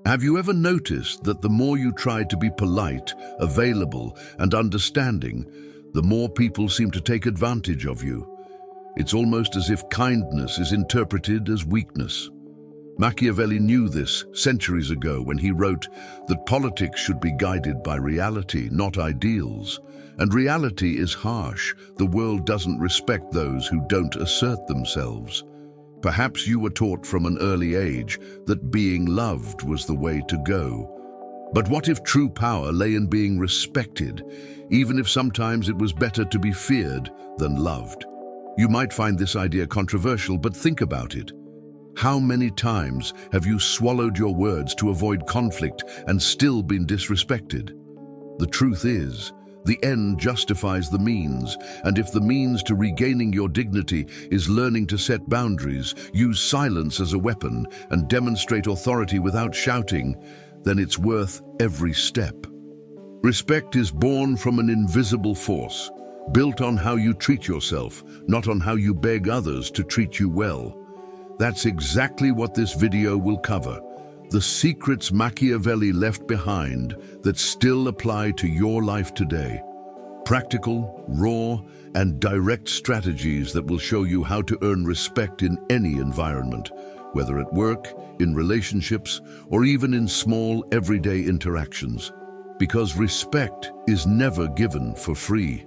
Have you ever noticed that the more you try to be polite, available, and understanding, the more people seem to take advantage of you? It's almost as if kindness is interpreted as weakness. Machiavelli knew this centuries ago when he wrote that politics should be guided by reality, not ideals. And reality is harsh. The world doesn't respect those who don't assert themselves. Perhaps you were taught from an early age that being loved was the way to go. But what if true power lay in being respected, even if sometimes it was better to be feared than loved? You might find this idea controversial, but think about it. How many times have you swallowed your words to avoid conflict and still been disrespected? The truth is, the end justifies the means, and if the means to regaining your dignity is learning to set boundaries, use silence as a weapon, and demonstrate authority without shouting, then it's worth every step. Respect is born from an invisible force, built on how you treat yourself, not on how you beg others to treat you well. That's exactly what this video will cover. The secrets Machiavelli left behind that still apply to your life today. Practical, raw, and direct strategies that will show you how to earn respect in any environment, whether at work, in relationships, or even in small, everyday interactions. Because respect is never given for free.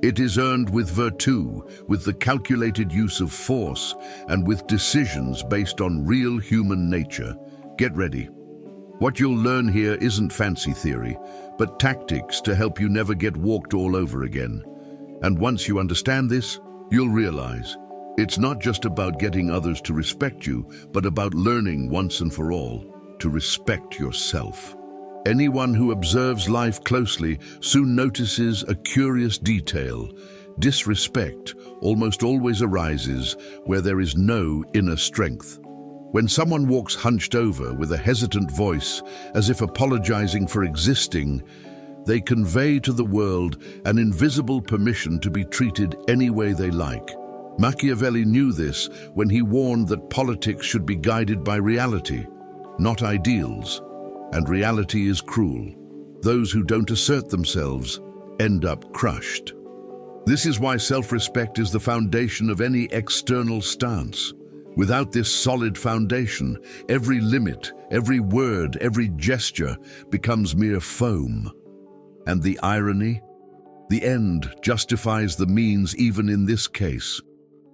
It is earned with virtue, with the calculated use of force, and with decisions based on real human nature. Get ready. What you'll learn here isn't fancy theory, but tactics to help you never get walked all over again. And once you understand this, you'll realize it's not just about getting others to respect you, but about learning once and for all to respect yourself. Anyone who observes life closely soon notices a curious detail. Disrespect almost always arises where there is no inner strength. When someone walks hunched over with a hesitant voice, as if apologizing for existing, they convey to the world an invisible permission to be treated any way they like. Machiavelli knew this when he warned that politics should be guided by reality, not ideals. And reality is cruel. Those who don't assert themselves end up crushed. This is why self-respect is the foundation of any external stance. Without this solid foundation, every limit, every word, every gesture becomes mere foam. And the irony? The end justifies the means even in this case.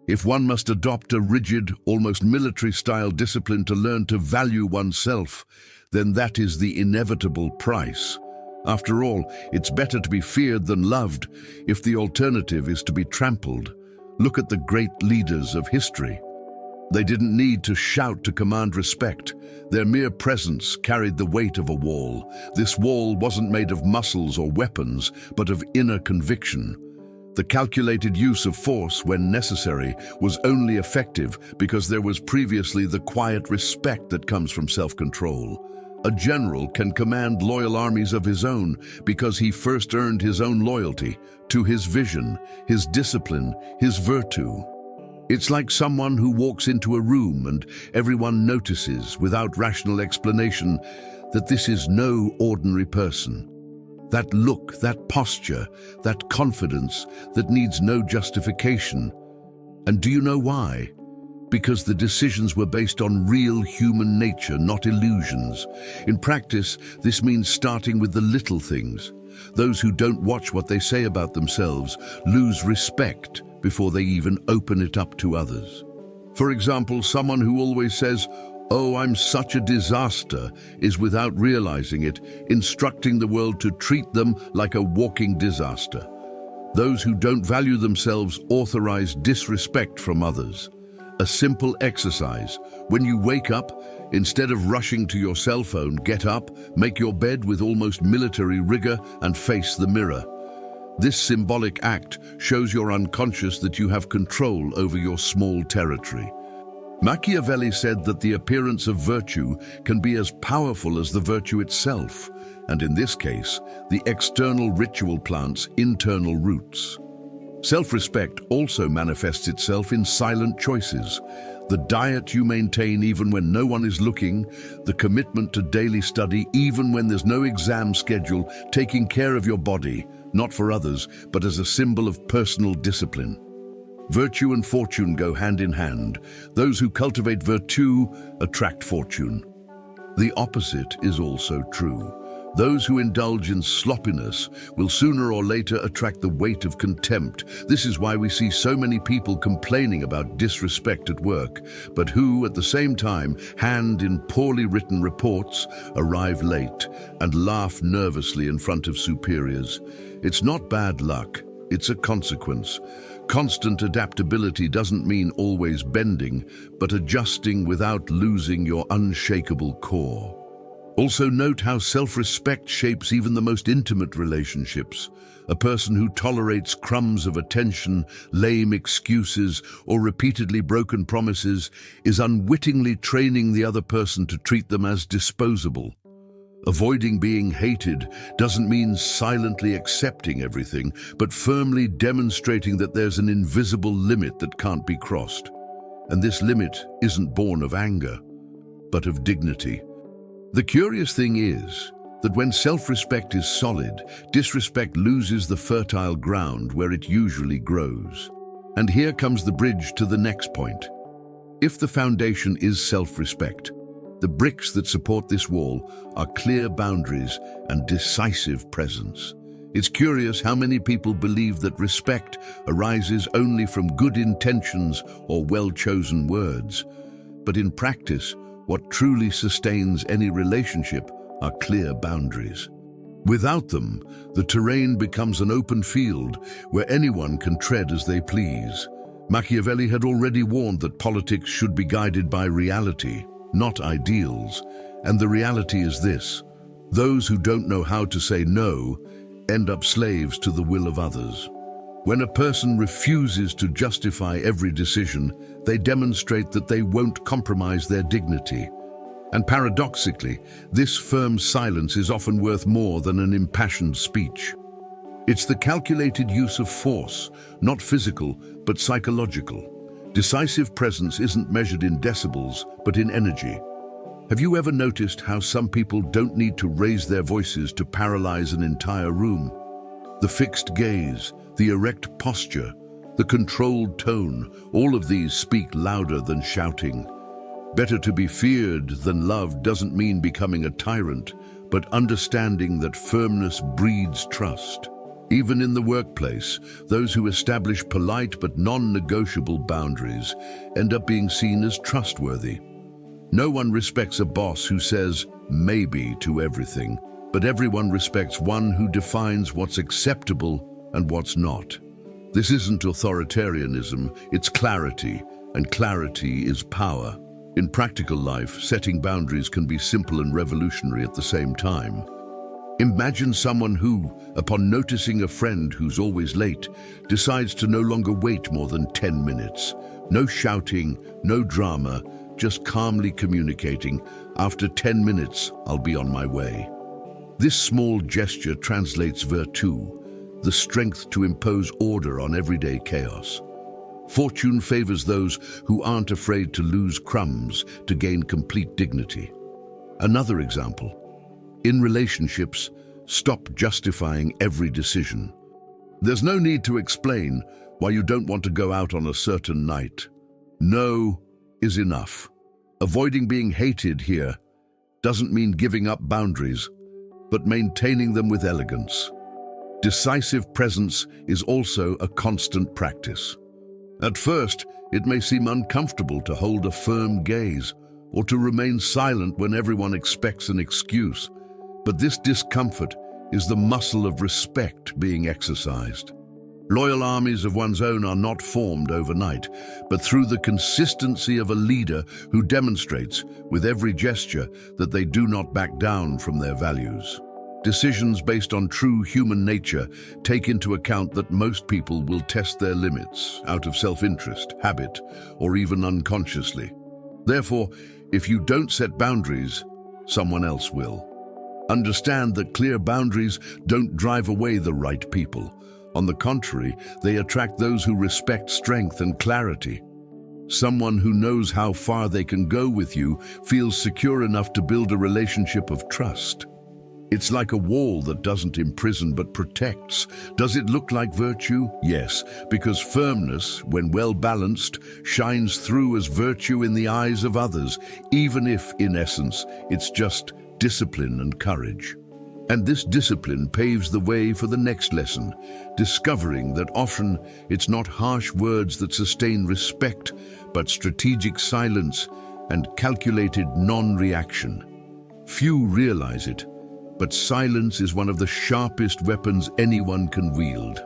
If one must adopt a rigid, almost military-style discipline to learn to value oneself, then that is the inevitable price. After all, it's better to be feared than loved if the alternative is to be trampled. Look at the great leaders of history. They didn't need to shout to command respect. Their mere presence carried the weight of a wall. This wall wasn't made of muscles or weapons, but of inner conviction. The calculated use of force, when necessary, was only effective because there was previously the quiet respect that comes from self-control. A general can command loyal armies of his own because he first earned his own loyalty to his vision, his discipline, his virtue. It's like someone who walks into a room and everyone notices, without rational explanation, that this is no ordinary person. That look, that posture, that confidence that needs no justification. And do you know why? Because the decisions were based on real human nature, not illusions. In practice, this means starting with the little things. Those who don't watch what they say about themselves lose respect before they even open it up to others. For example, someone who always says, "Oh, I'm such a disaster," is, without realizing it, instructing the world to treat them like a walking disaster. Those who don't value themselves authorize disrespect from others. A simple exercise. When you wake up, instead of rushing to your cell phone, get up, make your bed with almost military rigor, and face the mirror. This symbolic act shows your unconscious that you have control over your small territory. Machiavelli said that the appearance of virtue can be as powerful as the virtue itself, and in this case, the external ritual plants internal roots. Self-respect also manifests itself in silent choices. The diet you maintain even when no one is looking, the commitment to daily study even when there's no exam schedule, taking care of your body, not for others, but as a symbol of personal discipline. Virtue and fortune go hand in hand. Those who cultivate virtue attract fortune. The opposite is also true. Those who indulge in sloppiness will sooner or later attract the weight of contempt. This is why we see so many people complaining about disrespect at work, but who, at the same time, hand in poorly written reports, arrive late, and laugh nervously in front of superiors. It's not bad luck, it's a consequence. Constant adaptability doesn't mean always bending, but adjusting without losing your unshakable core. Also note how self-respect shapes even the most intimate relationships. A person who tolerates crumbs of attention, lame excuses, or repeatedly broken promises is unwittingly training the other person to treat them as disposable. Avoiding being hated doesn't mean silently accepting everything, but firmly demonstrating that there's an invisible limit that can't be crossed. And this limit isn't born of anger, but of dignity. The curious thing is that when self-respect is solid, disrespect loses the fertile ground where it usually grows. And here comes the bridge to the next point. If the foundation is self-respect, the bricks that support this wall are clear boundaries and decisive presence. It's curious how many people believe that respect arises only from good intentions or well-chosen words. But in practice, what truly sustains any relationship are clear boundaries. Without them, the terrain becomes an open field where anyone can tread as they please. Machiavelli had already warned that politics should be guided by reality, not ideals. And the reality is this: those who don't know how to say no end up slaves to the will of others. When a person refuses to justify every decision, they demonstrate that they won't compromise their dignity. And paradoxically, this firm silence is often worth more than an impassioned speech. It's the calculated use of force, not physical, but psychological. Decisive presence isn't measured in decibels, but in energy. Have you ever noticed how some people don't need to raise their voices to paralyze an entire room? The fixed gaze, the erect posture, the controlled tone, all of these speak louder than shouting. Better to be feared than loved doesn't mean becoming a tyrant, but understanding that firmness breeds trust. Even in the workplace, those who establish polite but non-negotiable boundaries end up being seen as trustworthy. No one respects a boss who says maybe to everything, but everyone respects one who defines what's acceptable and what's not. This isn't authoritarianism, it's clarity, and clarity is power. In practical life, setting boundaries can be simple and revolutionary at the same time. Imagine someone who, upon noticing a friend who's always late, decides to no longer wait more than 10 minutes. No shouting, no drama, just calmly communicating, "After 10 minutes, I'll be on my way." This small gesture translates virtue, the strength to impose order on everyday chaos. Fortune favors those who aren't afraid to lose crumbs to gain complete dignity. Another example. In relationships, stop justifying every decision. There's no need to explain why you don't want to go out on a certain night. No is enough. Avoiding being hated here doesn't mean giving up boundaries, but maintaining them with elegance. Decisive presence is also a constant practice. At first, it may seem uncomfortable to hold a firm gaze or to remain silent when everyone expects an excuse, but this discomfort is the muscle of respect being exercised. Loyal armies of one's own are not formed overnight, but through the consistency of a leader who demonstrates, with every gesture, that they do not back down from their values. Decisions based on true human nature take into account that most people will test their limits out of self-interest, habit, or even unconsciously. Therefore, if you don't set boundaries, someone else will. Understand that clear boundaries don't drive away the right people. On the contrary, they attract those who respect strength and clarity. Someone who knows how far they can go with you feels secure enough to build a relationship of trust. It's like a wall that doesn't imprison but protects. Does it look like virtue? Yes, because firmness, when well balanced, shines through as virtue in the eyes of others, even if, in essence, it's just discipline and courage. And this discipline paves the way for the next lesson, discovering that often it's not harsh words that sustain respect, but strategic silence and calculated non-reaction. Few realize it, but silence is one of the sharpest weapons anyone can wield.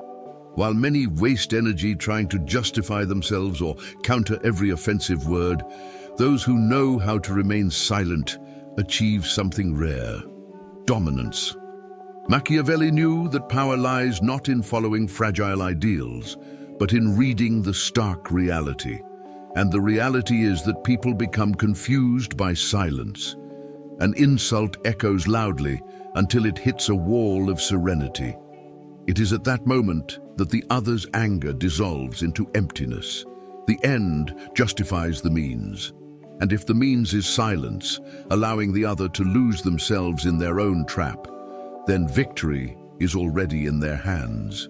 While many waste energy trying to justify themselves or counter every offensive word, those who know how to remain silent achieve something rare: dominance. Machiavelli knew that power lies not in following fragile ideals, but in reading the stark reality. And the reality is that people become confused by silence. An insult echoes loudly until it hits a wall of serenity. It is at that moment that the other's anger dissolves into emptiness. The end justifies the means. And if the means is silence, allowing the other to lose themselves in their own trap, then victory is already in their hands.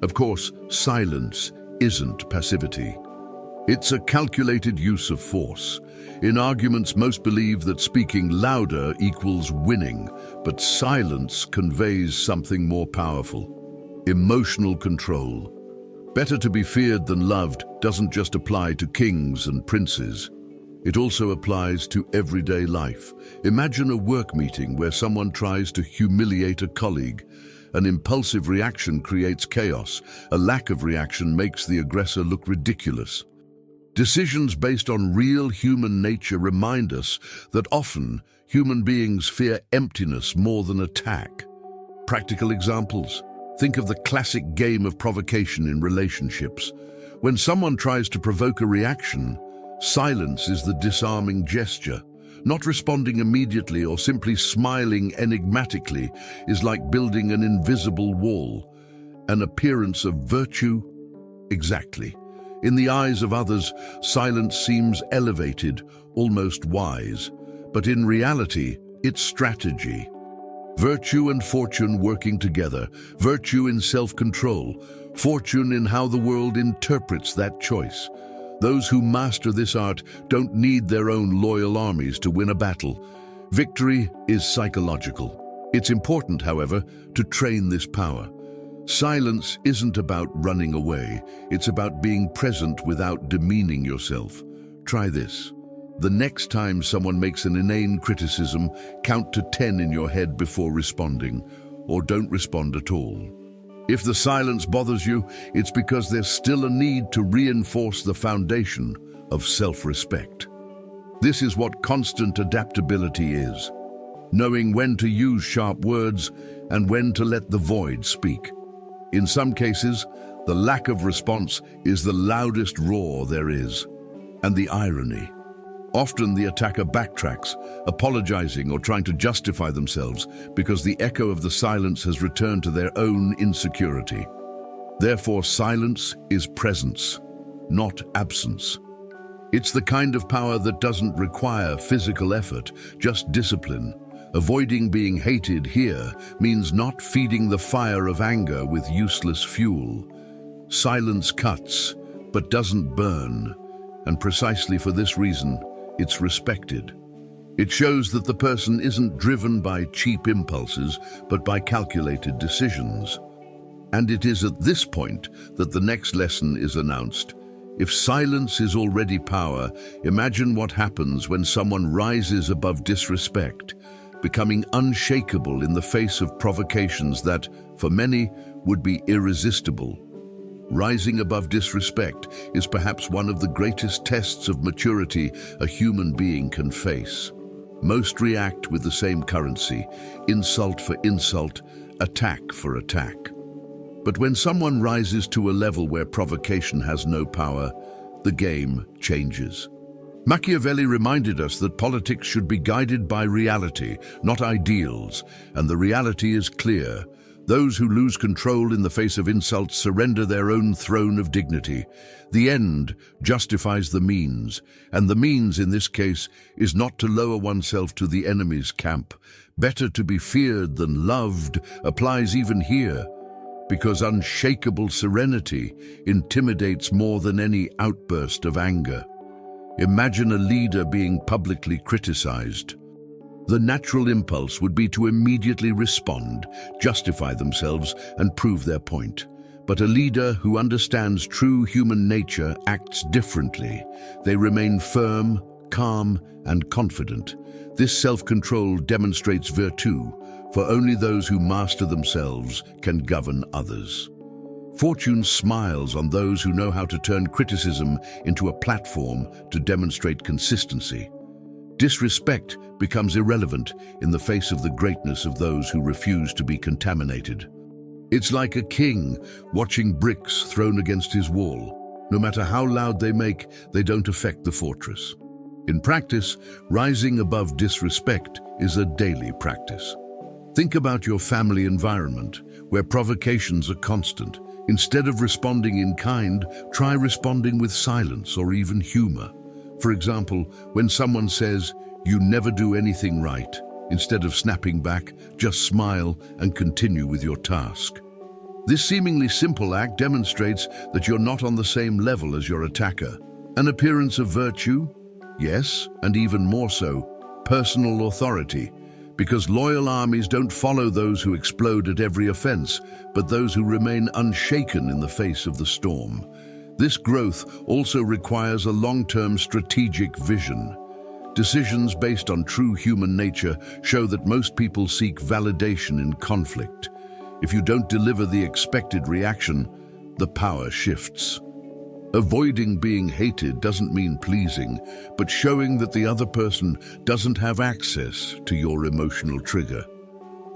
Of course, silence isn't passivity. It's a calculated use of force. In arguments, most believe that speaking louder equals winning, but silence conveys something more powerful: emotional control. Better to be feared than loved doesn't just apply to kings and princes. It also applies to everyday life. Imagine a work meeting where someone tries to humiliate a colleague. An impulsive reaction creates chaos. A lack of reaction makes the aggressor look ridiculous. Decisions based on real human nature remind us that often human beings fear emptiness more than attack. Practical examples. Think of the classic game of provocation in relationships. When someone tries to provoke a reaction, silence is the disarming gesture. Not responding immediately or simply smiling enigmatically is like building an invisible wall. An appearance of virtue? Exactly. In the eyes of others, silence seems elevated, almost wise. But in reality, it's strategy. Virtue and fortune working together. Virtue in self-control. Fortune in how the world interprets that choice. Those who master this art don't need their own loyal armies to win a battle. Victory is psychological. It's important, however, to train this power. Silence isn't about running away. It's about being present without demeaning yourself. Try this. The next time someone makes an inane criticism, count to 10 in your head before responding, or don't respond at all. If the silence bothers you, it's because there's still a need to reinforce the foundation of self-respect. This is what constant adaptability is, knowing when to use sharp words and when to let the void speak. In some cases, the lack of response is the loudest roar there is. And the irony. Often the attacker backtracks, apologizing or trying to justify themselves because the echo of the silence has returned to their own insecurity. Therefore, silence is presence, not absence. It's the kind of power that doesn't require physical effort, just discipline. Avoiding being hated here means not feeding the fire of anger with useless fuel. Silence cuts, but doesn't burn, and precisely for this reason, it's respected. It shows that the person isn't driven by cheap impulses, but by calculated decisions. And it is at this point that the next lesson is announced. If silence is already power, imagine what happens when someone rises above disrespect, becoming unshakable in the face of provocations that, for many, would be irresistible. Rising above disrespect is perhaps one of the greatest tests of maturity a human being can face. Most react with the same currency, insult for insult, attack for attack. But when someone rises to a level where provocation has no power, the game changes. Machiavelli reminded us that politics should be guided by reality, not ideals, and the reality is clear. Those who lose control in the face of insults surrender their own throne of dignity. The end justifies the means, and the means in this case is not to lower oneself to the enemy's camp. Better to be feared than loved applies even here, because unshakable serenity intimidates more than any outburst of anger. Imagine a leader being publicly criticized. The natural impulse would be to immediately respond, justify themselves, and prove their point. But a leader who understands true human nature acts differently. They remain firm, calm, and confident. This self-control demonstrates virtue, for only those who master themselves can govern others. Fortune smiles on those who know how to turn criticism into a platform to demonstrate consistency. Disrespect becomes irrelevant in the face of the greatness of those who refuse to be contaminated. It's like a king watching bricks thrown against his wall. No matter how loud they make, they don't affect the fortress. In practice, rising above disrespect is a daily practice. Think about your family environment, where provocations are constant. Instead of responding in kind, try responding with silence or even humor. For example, when someone says, "You never do anything right," instead of snapping back, just smile and continue with your task. This seemingly simple act demonstrates that you're not on the same level as your attacker. An appearance of virtue? Yes, and even more so, personal authority. Because loyal armies don't follow those who explode at every offense, but those who remain unshaken in the face of the storm. This growth also requires a long-term strategic vision. Decisions based on true human nature show that most people seek validation in conflict. If you don't deliver the expected reaction, the power shifts. Avoiding being hated doesn't mean pleasing, but showing that the other person doesn't have access to your emotional trigger.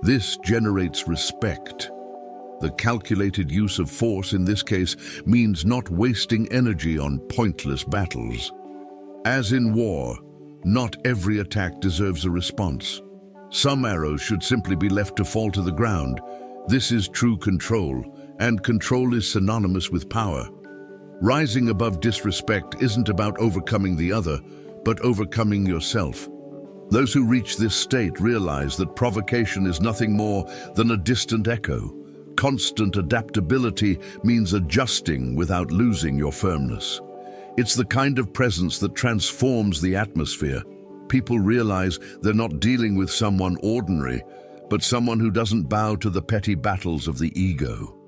This generates respect. The calculated use of force in this case means not wasting energy on pointless battles. As in war, not every attack deserves a response. Some arrows should simply be left to fall to the ground. This is true control, and control is synonymous with power. Rising above disrespect isn't about overcoming the other, but overcoming yourself. Those who reach this state realize that provocation is nothing more than a distant echo. Constant adaptability means adjusting without losing your firmness. It's the kind of presence that transforms the atmosphere. People realize they're not dealing with someone ordinary, but someone who doesn't bow to the petty battles of the ego.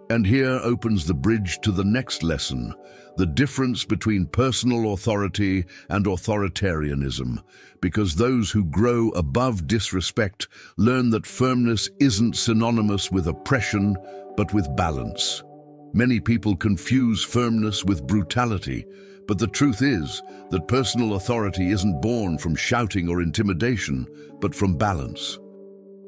And here opens the bridge to the next lesson, the difference between personal authority and authoritarianism, because those who grow above disrespect learn that firmness isn't synonymous with oppression, but with balance. Many people confuse firmness with brutality, but the truth is that personal authority isn't born from shouting or intimidation, but from balance.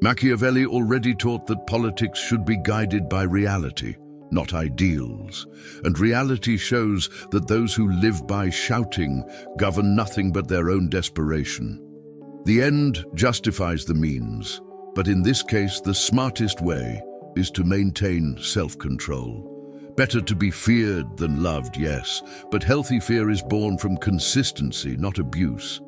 Machiavelli already taught that politics should be guided by reality, not ideals, and reality shows that those who live by shouting govern nothing but their own desperation. The end justifies the means, but in this case the smartest way is to maintain self-control. Better to be feared than loved, yes, but healthy fear is born from consistency, not abuse.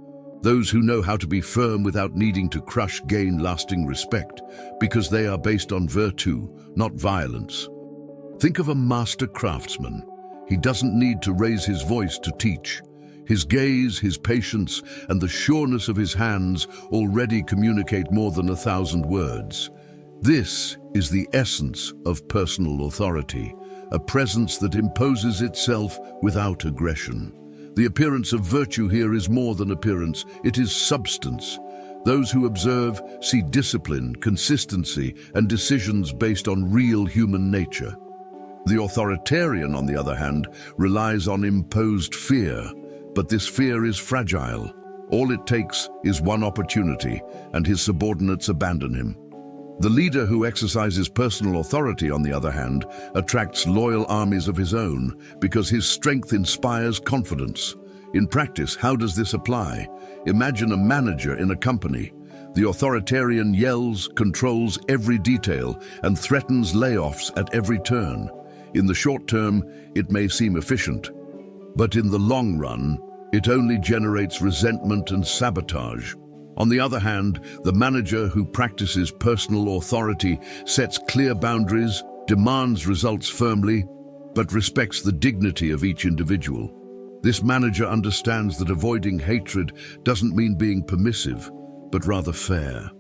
Those who know how to be firm without needing to crush gain lasting respect, because they are based on virtue, not violence. Think of a master craftsman. He doesn't need to raise his voice to teach. His gaze, his patience, and the sureness of his hands already communicate more than 1,000 words. This is the essence of personal authority, a presence that imposes itself without aggression. The appearance of virtue here is more than appearance, it is substance. Those who observe see discipline, consistency, and decisions based on real human nature. The authoritarian, on the other hand, relies on imposed fear, but this fear is fragile. All it takes is one opportunity, and his subordinates abandon him. The leader who exercises personal authority, on the other hand, attracts loyal armies of his own because his strength inspires confidence. In practice, how does this apply? Imagine a manager in a company. The authoritarian yells, controls every detail, and threatens layoffs at every turn. In the short term, it may seem efficient, but in the long run, it only generates resentment and sabotage. On the other hand, the manager who practices personal authority sets clear boundaries, demands results firmly, but respects the dignity of each individual. This manager understands that avoiding hatred doesn't mean being permissive, but rather fair.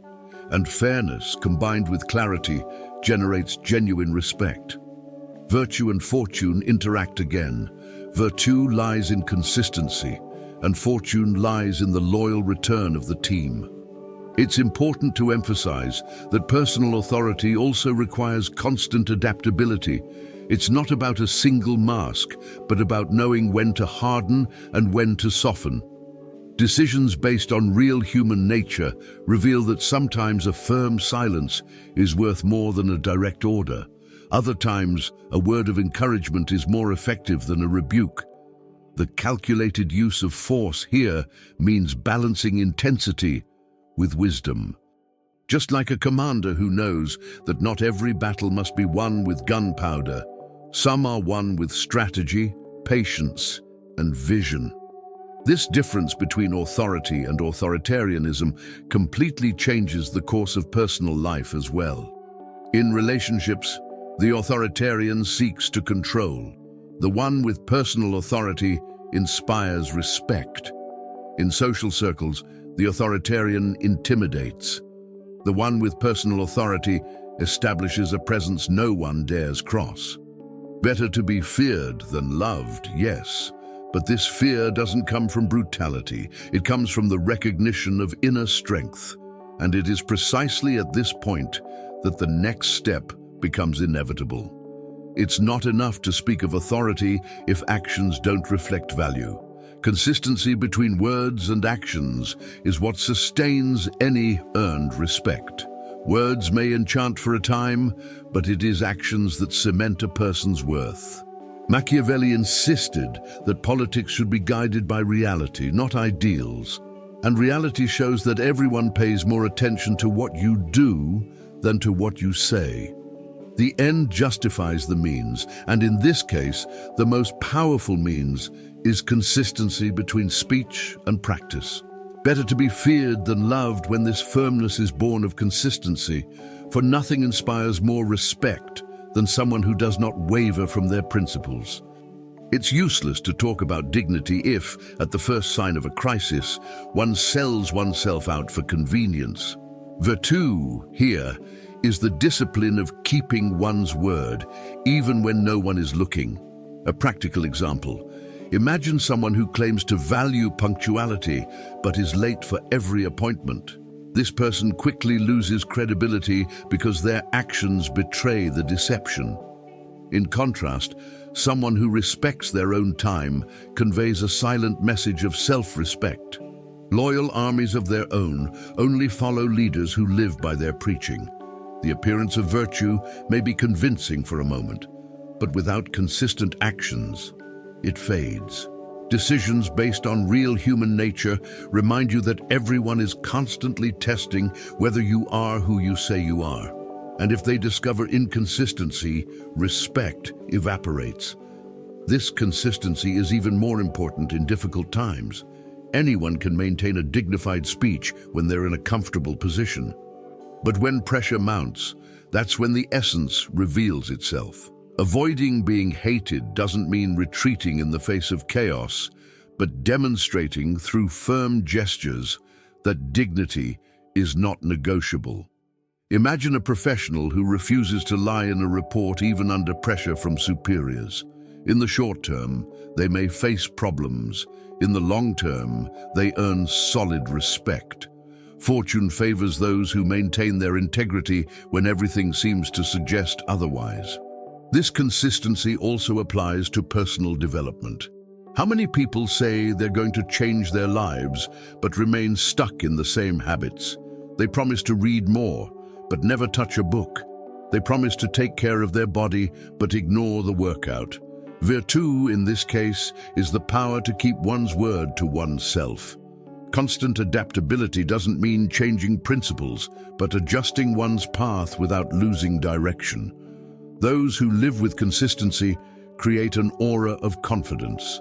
And fairness, combined with clarity, generates genuine respect. Virtue and fortune interact again. Virtue lies in consistency, and fortune lies in the loyal return of the team. It's important to emphasize that personal authority also requires constant adaptability. It's not about a single mask, but about knowing when to harden and when to soften. Decisions based on real human nature reveal that sometimes a firm silence is worth more than a direct order. Other times, a word of encouragement is more effective than a rebuke. The calculated use of force here means balancing intensity with wisdom. Just like a commander who knows that not every battle must be won with gunpowder, some are won with strategy, patience, and vision. This difference between authority and authoritarianism completely changes the course of personal life as well. In relationships, the authoritarian seeks to control. The one with personal authority inspires respect. In social circles, the authoritarian intimidates. The one with personal authority establishes a presence no one dares cross. Better to be feared than loved, yes. But this fear doesn't come from brutality. It comes from the recognition of inner strength. And it is precisely at this point that the next step becomes inevitable. It's not enough to speak of authority if actions don't reflect value. Consistency between words and actions is what sustains any earned respect. Words may enchant for a time, but it is actions that cement a person's worth. Machiavelli insisted that politics should be guided by reality, not ideals. And reality shows that everyone pays more attention to what you do than to what you say. The end justifies the means, and in this case, the most powerful means is consistency between speech and practice. Better to be feared than loved when this firmness is born of consistency, for nothing inspires more respect than someone who does not waver from their principles. It's useless to talk about dignity if, at the first sign of a crisis, one sells oneself out for convenience. Virtue, here, is the discipline of keeping one's word, even when no one is looking. A practical example. Imagine someone who claims to value punctuality, but is late for every appointment. This person quickly loses credibility because their actions betray the deception. In contrast, someone who respects their own time conveys a silent message of self-respect. Loyal armies of their own only follow leaders who live by their preaching. The appearance of virtue may be convincing for a moment, but without consistent actions, it fades. Decisions based on real human nature remind you that everyone is constantly testing whether you are who you say you are. And if they discover inconsistency, respect evaporates. This consistency is even more important in difficult times. Anyone can maintain a dignified speech when they're in a comfortable position. But when pressure mounts, that's when the essence reveals itself. Avoiding being hated doesn't mean retreating in the face of chaos, but demonstrating through firm gestures that dignity is not negotiable. Imagine a professional who refuses to lie in a report even under pressure from superiors. In the short term, they may face problems. In the long term, they earn solid respect. Fortune favors those who maintain their integrity when everything seems to suggest otherwise. This consistency also applies to personal development. How many people say they're going to change their lives, but remain stuck in the same habits? They promise to read more, but never touch a book. They promise to take care of their body, but ignore the workout. Virtue, in this case, is the power to keep one's word to oneself. Constant adaptability doesn't mean changing principles, but adjusting one's path without losing direction. Those who live with consistency create an aura of confidence.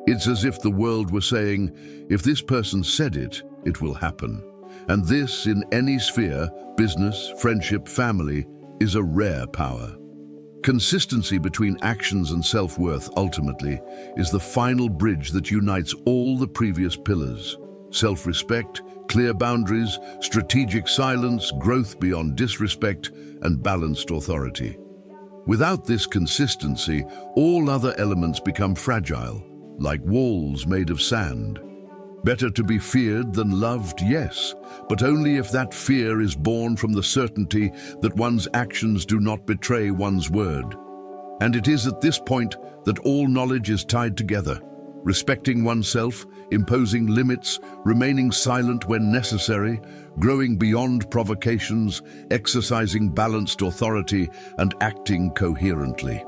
It's as if the world were saying, if this person said it, it will happen. And this, in any sphere, business, friendship, family, is a rare power. Consistency between actions and self-worth, ultimately, is the final bridge that unites all the previous pillars. Self-respect, clear boundaries, strategic silence, growth beyond disrespect, and balanced authority. Without this consistency, all other elements become fragile, like walls made of sand. Better to be feared than loved, yes, but only if that fear is born from the certainty that one's actions do not betray one's word. And it is at this point that all knowledge is tied together. Respecting oneself, imposing limits, remaining silent when necessary, growing beyond provocations, exercising balanced authority, and acting coherently.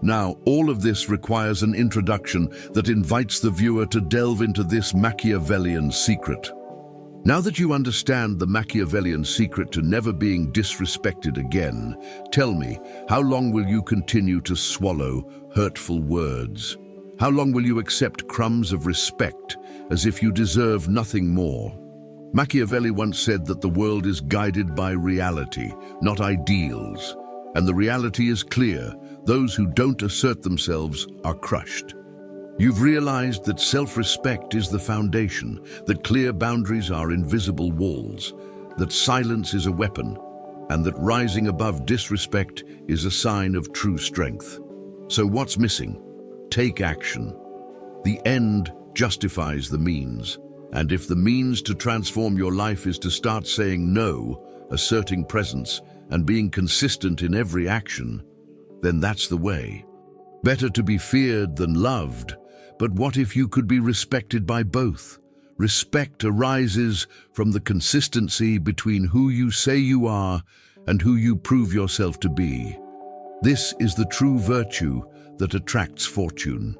Now, all of this requires an introduction that invites the viewer to delve into this Machiavellian secret. Now that you understand the Machiavellian secret to never being disrespected again, tell me, how long will you continue to swallow hurtful words? How long will you accept crumbs of respect as if you deserve nothing more? Machiavelli once said that the world is guided by reality, not ideals. And the reality is clear. Those who don't assert themselves are crushed. You've realized that self-respect is the foundation, that clear boundaries are invisible walls, that silence is a weapon, and that rising above disrespect is a sign of true strength. So what's missing? Take action. The end justifies the means, and if the means to transform your life is to start saying no, asserting presence, and being consistent in every action, then that's the way. Better to be feared than loved, but what if you could be respected by both? Respect arises from the consistency between who you say you are and who you prove yourself to be. This is the true virtue that attracts fortune.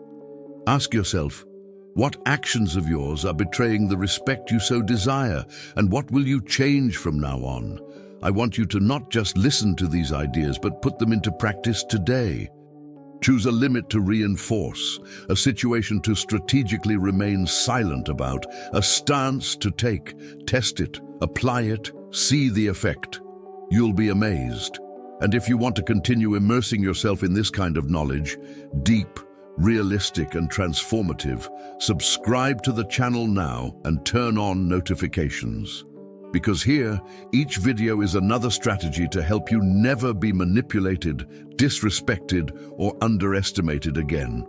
Ask yourself, what actions of yours are betraying the respect you so desire, and what will you change from now on? I want you to not just listen to these ideas, but put them into practice today. Choose a limit to reinforce, a situation to strategically remain silent about, a stance to take. Test it, apply it, see the effect. You'll be amazed. And if you want to continue immersing yourself in this kind of knowledge, deep, realistic, and transformative, subscribe to the channel now and turn on notifications. Because here, each video is another strategy to help you never be manipulated, disrespected, or underestimated again.